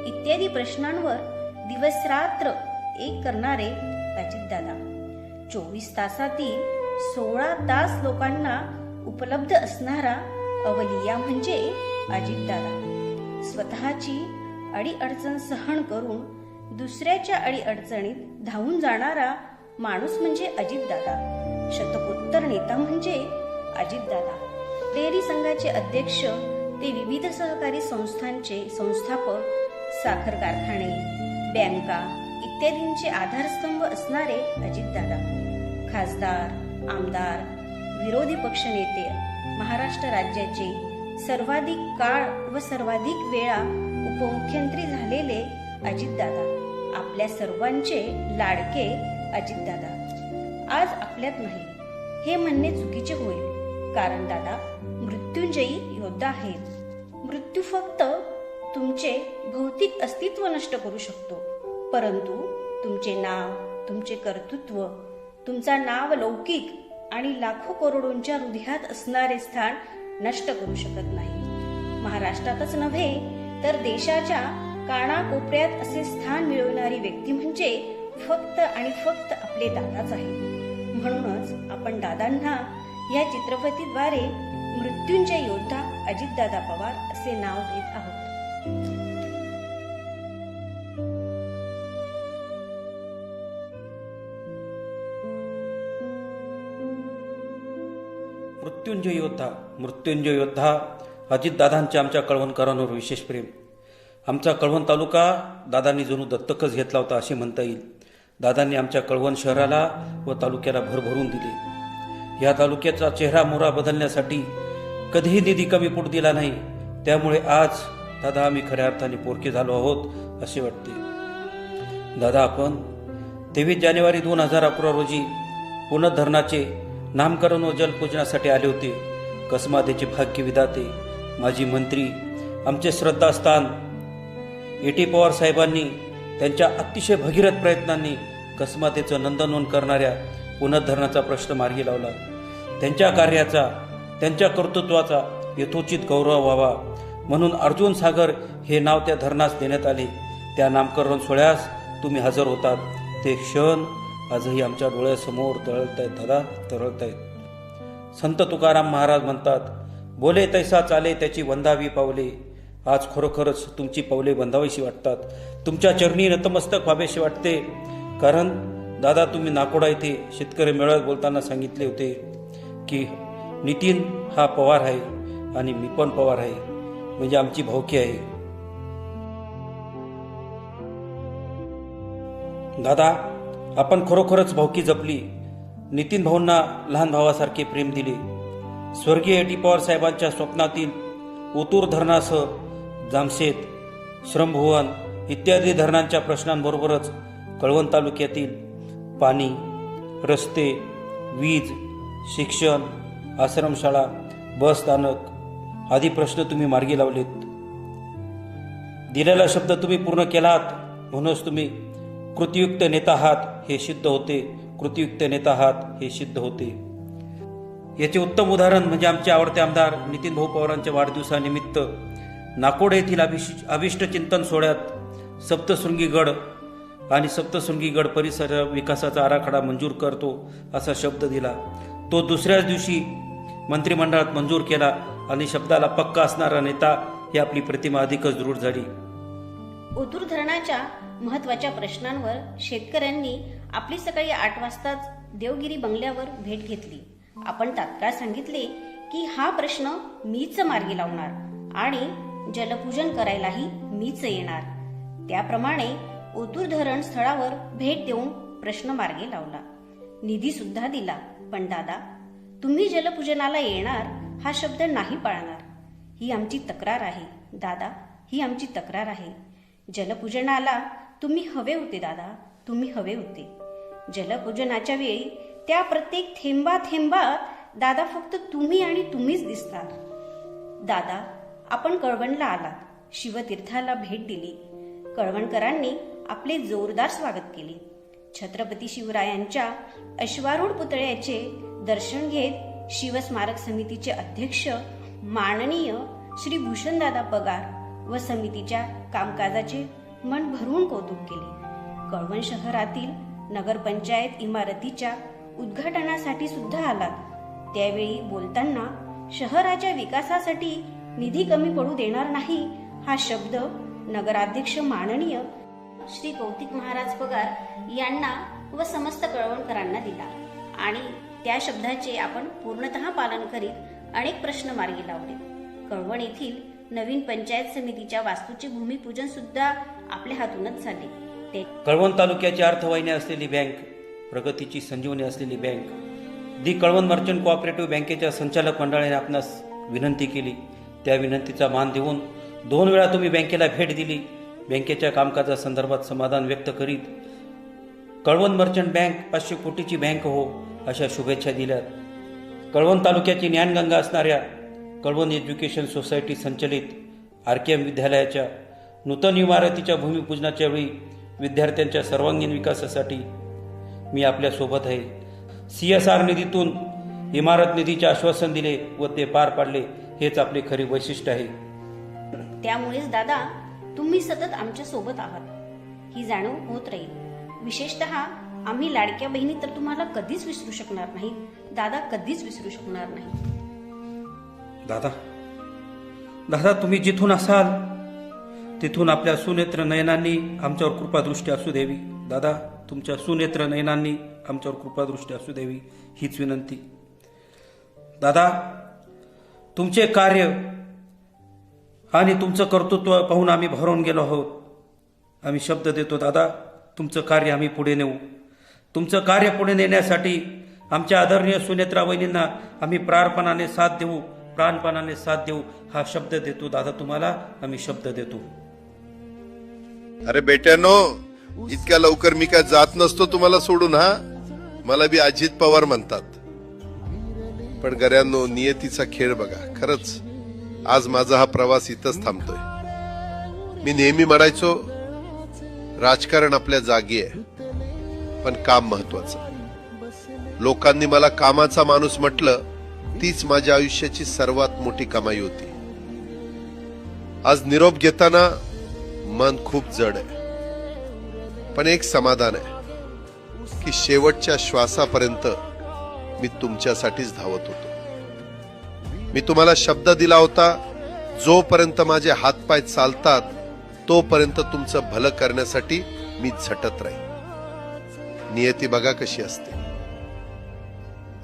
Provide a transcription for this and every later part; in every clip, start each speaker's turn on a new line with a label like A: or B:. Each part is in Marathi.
A: इत्यादी प्रश्नांवर दिवस रात्र एक करणारे अजितदादा. 24 तासातील 16 तास लोकांना उपलब्ध असणारा अवलिया म्हणजे अजितदादा. स्वतःची अडीअडचण सहन करून दुसऱ्याच्या अडीअडचणीत धावून जाणारा माणूस म्हणजे अजितदादा. शतकोत्तर नेता म्हणजे अजितदादा. डेअरी संघाचे अध्यक्ष ते विविध सहकारी संस्थांचे संस्थापक, साखर कारखाने, बँका इत्यादींचे आधारस्तंभ असणारे अजितदादा. खासदार, आमदार, विरोधी पक्षनेते, महाराष्ट्र राज्याचे सर्वाधिक काळ व सर्वाधिक वेळा उपमुख्यमंत्री झालेले अजितदादा. आपल्या सर्वांचे लाडके अजितदादा आज आपल्यात नाही हे म्हणणे चुकीचे होईल, कारण दादा मृत्युंजयी योद्धा आहेत. मृत्यू फक्त तुमचे भौतिक अस्तित्व नष्ट करू शकतो, परंतु तुमचे नाव, तुमचे कर्तृत्व, तुमचा नावलौकिक आणि लाखो करोडोंच्या हृदयात असणारे स्थान नष्ट करू शकत नाही. महाराष्ट्रातच नव्हे तर देशाच्या कानाकोपऱ्यात असे स्थान मिळवणारी व्यक्ती म्हणजे फक्त आणि फक्त आपले दादाच आहेत. म्हणूनच आपण दादांना या चित्रफतीद्वारे मृत्युंजय योद्धा अजितदादा पवार असे नाव देत आहोत.
B: मृत्युंजय योद्धा अजितदादांचे आमच्या कळवणकरांवर विशेष प्रेम. आमचा कळवण तालुका दादांनी जणू दत्तकच घेतला होता असे म्हणता येईल. दादांनी आमच्या कळवण शहराला व तालुक्याला भरभरून दिले. या तालुक्याचा चेहरा मोहरा बदलण्यासाठी कधीही निधी कमी पडू दिला नाही. त्यामुळे आज दादा आम्ही खऱ्या अर्थाने पोरके झालो आहोत असे वाटते. दादा आपण 23 जानेवारी 2011 रोजी पुनर्धरणाचे नामकरण व जलपूजनासाठी आले होते. कसमादेचे भाग्य विधाते, माजी मंत्री, आमचे श्रद्धास्थान ए.टी. पवार साहेबांनी त्यांच्या अतिशय भगीरथ प्रयत्नांनी कसमादेचं नंदनवन करणाऱ्या पुनर्धरणाचा प्रश्न मार्गी लावला. त्यांच्या कार्याचा, त्यांच्या कर्तृत्वाचा यथोचित गौरव व्हावा म्हणून अर्जुन सागर हे नाव त्या धरणास देण्यात आले. त्या नामकरण सोहळ्यास तुम्ही हजर होतात. ते क्षण आजही आमच्या डोळ्यासमोर तळतायत दादा, तरळतायत. संत तुकाराम महाराज म्हणतात, बोले तैसा चाले त्याची वंदावी पावले. आज खरोखरच तुमची पावले वंदावीशी वाटतात. तुमच्या चरणी नतमस्तक व्हावेशी वाटते. कारण दादा तुम्ही नाकोडा येथे शेतकरी मेळाव्यात बोलताना सांगितले होते की नितीन हा पवार आहे आणि मी पण पवार आहे, म्हणजे आमची भावकी आहे. दादा आपण खरोखरच भावकी जपली. नितीन भाऊंना लहान भावासारखे प्रेम दिले. स्वर्गीय ए.टी. पवार साहेबांच्या स्वप्नातील ओतूर धरणासह जामशेत, श्रमभुवन इत्यादी धरणांच्या प्रश्नांबरोबरच कळवण तालुक्यातील पाणी, रस्ते, वीज, शिक्षण, आश्रमशाळा, बस स्थानक आदी प्रश्न तुम्ही मार्गी लावलेत. दिलेला शब्द तुम्ही पूर्ण केलात, म्हणूनच तुम्ही कृतीयुक्त नेता आहात हे सिद्ध होते. कृतीयुक्त नेता आहात हे सिद्ध होते. याचे उत्तम उदाहरण म्हणजे आमचे आवडते आमदार नितीन भाऊ पवारांच्या वाढदिवसानिमित्त नाकोड येथील अभिष्ट चिंतन सोहळ्यात सप्तशृंगी गड आणि सप्तशृंगी गड परिसर विकासाचा आराखडा मंजूर करतो असा शब्द दिला. तो दुसऱ्याच दिवशी मंत्रिमंडळात मंजूर केला आणि शब्दाला पक्का असणारा नेता ही आपली प्रतिमा अधिकच दृढ झाली.
A: ओतूर धरणाच्या महत्वाच्या प्रश्नांवर शेतकऱ्यांनी आपली सकाळी 8 वाजताच देवगिरी बंगल्यावर भेट घेतली. आपण तात्काळ सांगितले की हा प्रश्न मीच मार्गी लावणार आणि जलपूजन करायलाही मीच येणार. त्याप्रमाणे ओतूर धरण स्थळावर भेट देऊन प्रश्न मार्गी लावला. निधी सुद्धा दिला. पण दादा तुम्ही जलपूजनाला येणार हा शब्द नाही पाळणार. ही आमची तक्रार आहे दादा, ही आमची तक्रार आहे. जलपूजनाला तुम्ही हवे होते दादा, तुम्ही हवे होते. जलपूजनाच्या वेळी त्या प्रत्येक थेंबात दादा फक्त तुम्ही आणि तुम्हीच दिसणार. दादा आपण कळवणला आलात, शिवतीर्थाला भेट दिली. कळवणकरांनी आपले जोरदार स्वागत केले. छत्रपती शिवरायांच्या अश्वारूढ पुतळ्याचे दर्शन घेत शिवस्मारक समितीचे अध्यक्ष माननीय श्री भूषणदादा पगार व समितीच्या कामकाजाचे मन भरून कौतुक केले. कळवण शहरातील नगरपंचायत इमारतीच्या उद्घाटनासाठी सुद्धा आलात. त्यावेळी बोलताना शहराच्या विकासासाठी निधी कमी पडू देणार नाही हा शब्द नगराध्यक्ष माननीय श्री कौतिक महाराज पगार यांना व समस्त कळवणकरांना दिला आणि त्या शब्दाचे आपण पूर्णतः पालन करीत अनेक प्रश्न मार्गी लावले. कळवण येथील नवीन पंचायत समितीच्या वास्तूचे भूमिपूजन सुद्धा आपल्या हातूनच झाले. ते
B: कळवण तालुक्याची अर्थवाहिनी असलेली बँक, प्रगतीची संजीवनी असलेली बँक, दी कळवण मर्चंट कोऑपरेटिव्ह बँकेच्या संचालक मंडळाने आपणास विनंती केली. त्या विनंतीचा मान देऊन 2 वेळा तुम्ही बँकेला भेट दिली. बँकेच्या कामकाजासंदर्भात समाधान व्यक्त करीत कळवण मर्चंट बँक 500 कोटीची बँक हो अशा शुभेच्छा दिल्यात. कळवण तालुक्याची ज्ञानगंगा असणाऱ्या कळवण एज्युकेशन सोसायटी संचलित RKM विद्यालयाच्या नूतन इमारतीच्या भूमिपूजनाच्या वेळी विद्यार्थ्यांच्या सर्वांगीण विकासासाठी मी आपल्यासोबत आहे. CSR निधीतून इमारत निधीचे आश्वासन दिले व ते पार पाडले हेच आपले खरे वैशिष्ट्य आहे.
A: त्यामुळेच दादा तुम्ही सतत आमच्या सोबत आहात ही जाणीव होत राहील. विशेषतः आम्ही लाडक्या बहिणी तर तुम्हाला कधीच विसरू शकणार नाही दादा, कधीच विसरू शकणार नाही.
B: दादा तुम्ही जिथून असाल तिथून आपल्या सुनेत्र नयनांनी आमच्यावर कृपादृष्टी असू द्यावी. दादा तुमच्या सुनेत्र नयनांनी आमच्यावर कृपादृष्टी असू द्यावी हीच विनंती. दादा तुमचे कार्य आणि तुमचं कर्तृत्व पाहून आम्ही भारावून गेलो आहोत. आम्ही शब्द देतो दादा, तुमचं कार्य आम्ही पुढे नेऊ. तुमचं कार्य पुढे नेण्यासाठी आमच्या आदरणीय सुनेत्रा वहिनींना आम्ही प्राणपणाने साथ देऊ हा शब्द देतो. दादा तुम्हाला आम्ही शब्द देतो.
C: अरे बेट्यानो, इतक्या लवकर मी काय जात नसतो तुम्हाला सोडून. हा मला बी अजित पवार म्हणतात, पण गऱ्यांनो नियतीचा खेळ बघा. खरंच आज माझा हा प्रवास इथंच थांबतोय. मी नेहमी म्हणायचो राजकारण आपल्या जागी आहे, पण काम महत्वाचं. लोकांनी मला कामाचा माणूस म्हटलं, तीच माझ्या आयुष्याची सर्वात मोठी कमाई होती. आज निरोप घेताना मन खूप जड आहे, पण एक समाधान आहे की शेवटच्या श्वासापर्यंत मी तुमच्यासाठीच धावत होतो. मी तुम्हाला शब्द दिला होता, जोपर्यंत माझे हातपाय चालतात तोपर्यंत तुमचं भलं करण्यासाठी मी झटत राहील. नियती बघा कशी असते.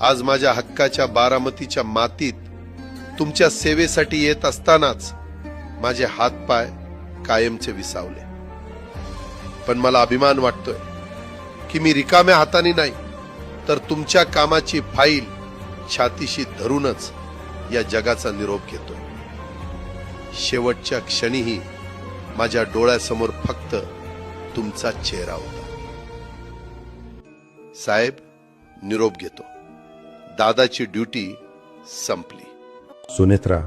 C: आज माझ्या हक्काच्या बारामतीच्या मातीत तुमच्या सेवेसाठी येत असतानाच माझे हातपाय कायमचे विसावले. पण मला अभिमान वाटतोय की मी रिकाम्या हाताने नाही, तर तुमच्या कामाची फाईल छातीशी धरूनच या जगाचा निरोप घेतोय. शेवटच्या क्षणीही माझ्या डोळ्यासमोर फक्त तुमचा चेहरा होता. साहेब, निरोप घेतो. दादाची ड्युटी संपली.
D: सुनेत्रा,